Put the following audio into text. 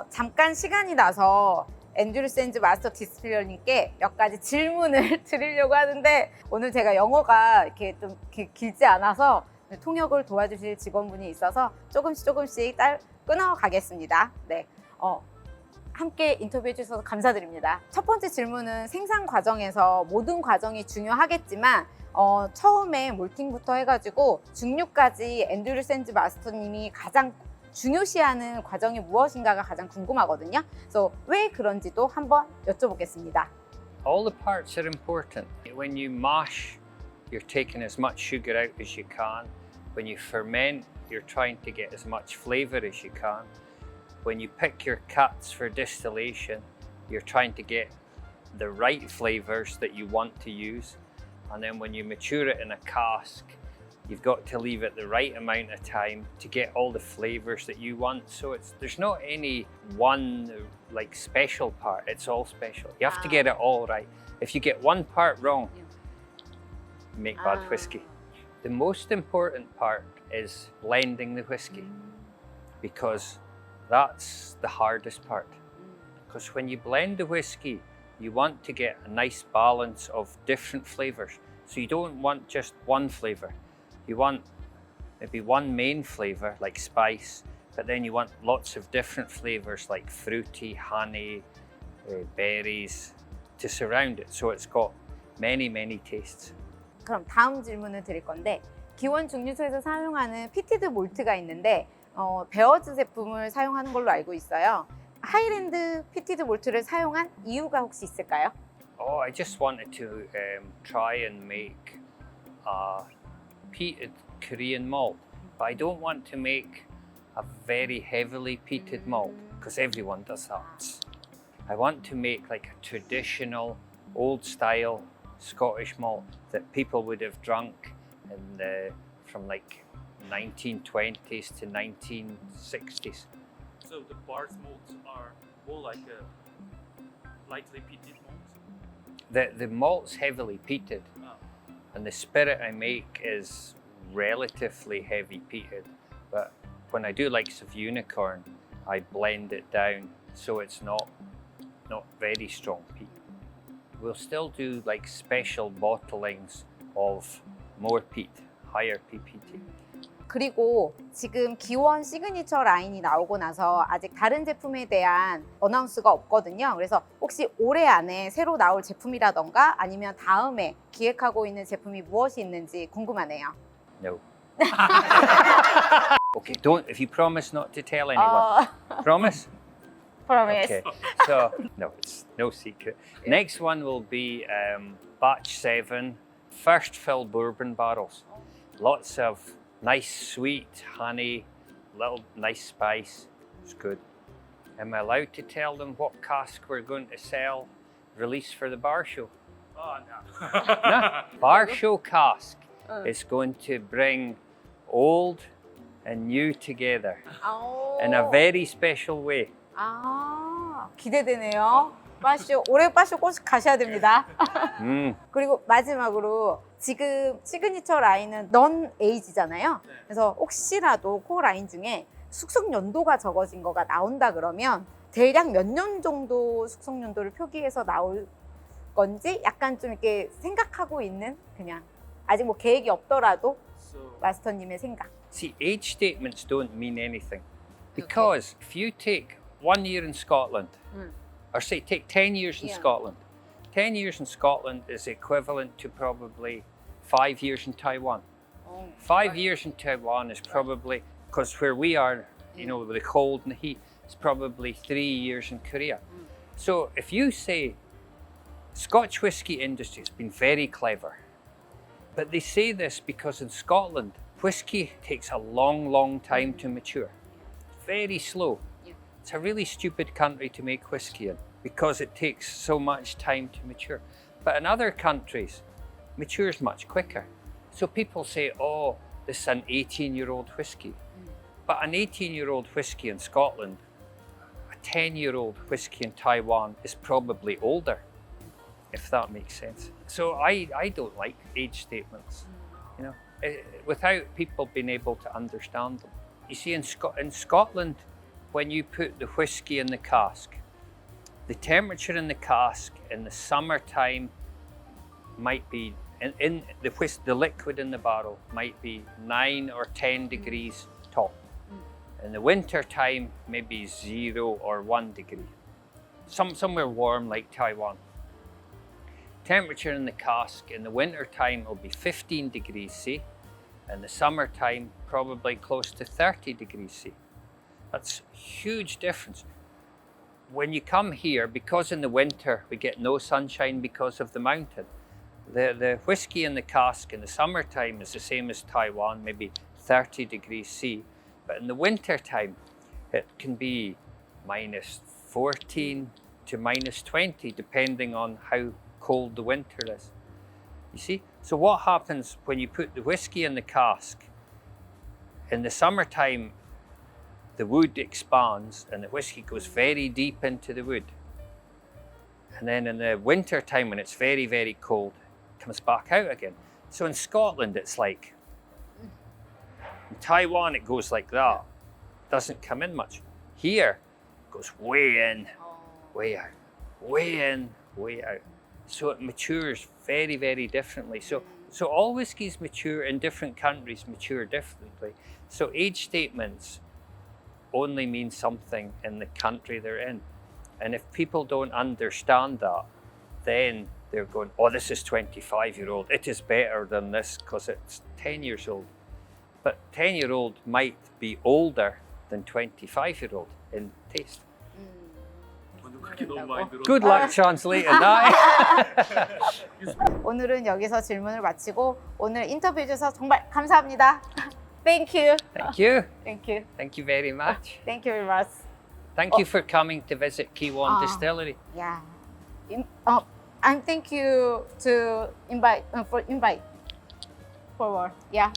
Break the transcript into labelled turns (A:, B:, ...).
A: 잠깐 시간이 나서 앤드류 샌즈 마스터 디스틸러님께 몇 가지 질문을 드리려고 하는데 오늘 제가 영어가 이렇게 좀 길지 않아서 통역을 도와주실 직원분이 있어서 조금씩 끊어가겠습니다. 네, 함께 인터뷰해 주셔서 감사드립니다. 첫 번째 질문은 생산 과정에서 모든 과정이 중요하겠지만 처음에 몰팅부터 해가지고 증류까지 앤드류 샌즈 마스터님이 가장 중요시하는 과정이 무엇인가가 가장 궁금하거든요. 그래서 왜 그런지도 한번 여쭤보겠습니다.
B: All the parts are important. When you mash, you're taking as much sugar out as you can. When you ferment, you're trying to get as much flavor as you can. When you pick your cuts for distillation, you're trying to get the right flavors that you want to use. And then when you mature it in a cask, you've got to leave it the right amount of time to get all the flavors that you want. So there's not any one like special part. It's all special. You have to get it all right. If you get one part wrong, you make bad whiskey. The most important part is blending the whiskey because that's the hardest part. Because when you blend the whiskey, you want to get a nice balance of different flavors. So you don't want just one flavor. You want maybe one main flavor like spice, but then you want lots of different flavors like fruity, honey, berries to surround it. So it's got many tastes.
A: 그럼 다음 질문을 드릴 건데 기원 증류소에서 사용하는 피티드 몰트가 있는데 베어즈 제품을 사용하는 걸로 알고 있어요. 하이랜드 피티드 몰트를 사용한 이유가 혹시 있을까요?
B: Oh, I just wanted to try and make a peated Korean malt, but I don't want to make a very heavily peated malt because everyone does that. I want to make like a traditional, old style Scottish malt that people would have drunk from like 1920s to 1960s.
C: So the bars malts are more like a lightly peated malt?
B: The malt's heavily peated. And the spirit I make is relatively heavy peated, but when I do likes of unicorn, I blend it down so it's not very strong peat. We'll still do like special bottlings of more peat, higher PPT.
A: 그리고 지금 기원 시그니처 라인이 나오고 나서 아직 다른 제품에 대한 어나운스가 없거든요. 그래서 혹시 올해 안에 새로 나올 제품이라던가 아니면 다음에 기획하고 있는 제품이 무엇이 있는지 궁금하네요.
B: No. Okay, don't. If you promise not to tell anyone, promise.
A: Promise.
B: Okay. So no, it's no secret. Next one will be batch 7, first fill bourbon barrels. Lots of nice sweet honey, little nice spice. It's good. Am I allowed to tell them what cask we're going to sell, release for the bar show?
C: Oh, no.
B: No, bar show cask is going to bring old and new together in a very special way.
A: 기대되네요. 빠쇼, 올해 빠쇼 꼭 가셔야 됩니다. 그리고 마지막으로 지금 시그니처 라인은 넌 에이지잖아요. 그래서 혹시라도 그 라인 중에 숙성 연도가 적어진 거가 나온다 그러면 대략 몇 년 정도 숙성 연도를 표기해서 나올 건지 약간 좀 이렇게 생각하고 있는 그냥 아직 뭐 계획이 없더라도 마스터님의 생각.
B: See, age statements don't mean anything because if you take 1 year in Scotland, or say take 10 years in Scotland, 10 years in Scotland is equivalent to probably 5 years in Taiwan. 5 years in Taiwan is probably, because where we are, you know, with the cold and the heat, it's probably 3 years in Korea. So if you say Scotch whisky industry has been very clever, but they say this because in Scotland, whisky takes a long time to mature. Very slow. It's a really stupid country to make whisky in because it takes so much time to mature. But in other countries, matures much quicker. So people say, oh, this is an 18-year-old whisky. But an 18-year-old whisky in Scotland, a 10-year-old whisky in Taiwan is probably older, if that makes sense. So I don't like age statements, you know, without people being able to understand them. You see, in Scotland, when you put the whiskey in the cask, the temperature in the cask in the summertime might be, in the liquid in the barrel might be 9 or 10 degrees top. In the winter time, maybe 0 or 1 degree. Somewhere warm like Taiwan. Temperature in the cask in the winter time will be 15 degrees C. In the summertime, probably close to 30 degrees C. That's a huge difference. When you come here, because in the winter we get no sunshine because of the mountain, the whiskey in the cask in the summertime is the same as Taiwan, maybe 30 degrees C. But in the winter time, it can be minus 14 to minus 20, depending on how cold the winter is. You see? So what happens when you put the whiskey in the cask? In the summertime, the wood expands and the whiskey goes very deep into the wood. And then in the winter time, when it's very, very cold, it comes back out again. So in Scotland, it's like, in Taiwan, it goes like that. Doesn't come in much. Here, it goes way in, way out, way in, way out. So it matures very, very differently. So all whiskies mature in different countries, mature differently. So age statements only mean something in the country they're in. And if people don't understand that, then they're going, oh, this is 25-year-old. It is better than this because it's 10 years old. But 10-year-old might be older than 25-year-old in taste.
C: 그렇게 너무 많이 들어.
B: Good luck translating that.
A: 오늘은 여기서 질문을 마치고 오늘 인터뷰 해주셔서 정말 감사합니다. Thank you.
B: Thank you.
A: Thank you.
B: Thank you very much.
A: Thank you very much.
B: Thank you for coming to visit Kiwon Distillery.
A: Yeah. And thank you to invite forward. Yeah.